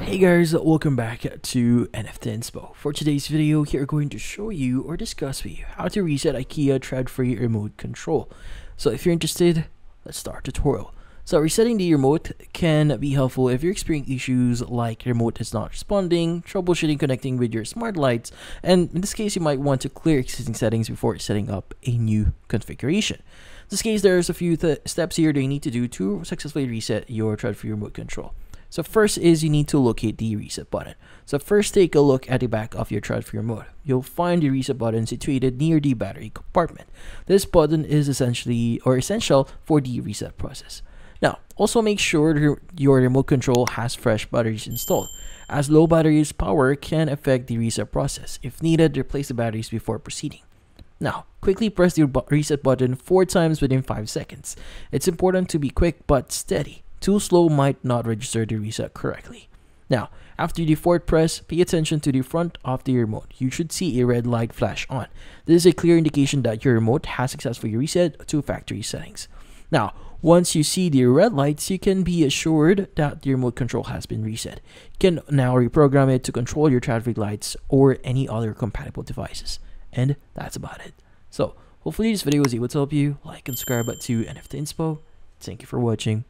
Hey guys, welcome back to NFT Inspo. For today's video, here we're going to show you or discuss with you how to reset Ikea trådfri remote control. So if you're interested, let's start the tutorial. So resetting the remote can be helpful if you're experiencing issues like remote is not responding, troubleshooting connecting with your smart lights, and in this case you might want to clear existing settings before setting up a new configuration. In this case, there's a few steps here that you need to do to successfully reset your trådfri remote control. So first is you need to locate the reset button. So first take a look at the back of your trådfri remote. You'll find the reset button situated near the battery compartment. This button is essential for the reset process. Now, also make sure your remote control has fresh batteries installed, as low batteries power can affect the reset process. If needed, replace the batteries before proceeding. Now, quickly press the reset button 4 times within 5 seconds. It's important to be quick but steady. Too slow might not register the reset correctly. Now, after the 4th press, pay attention to the front of the remote. You should see a red light flash on. This is a clear indication that your remote has successfully reset to factory settings. Now, once you see the red lights, you can be assured that the remote control has been reset. You can now reprogram it to control your trådfri lights or any other compatible devices. And that's about it. So, hopefully this video was able to help you. Like and subscribe to NFT Inspo. Thank you for watching.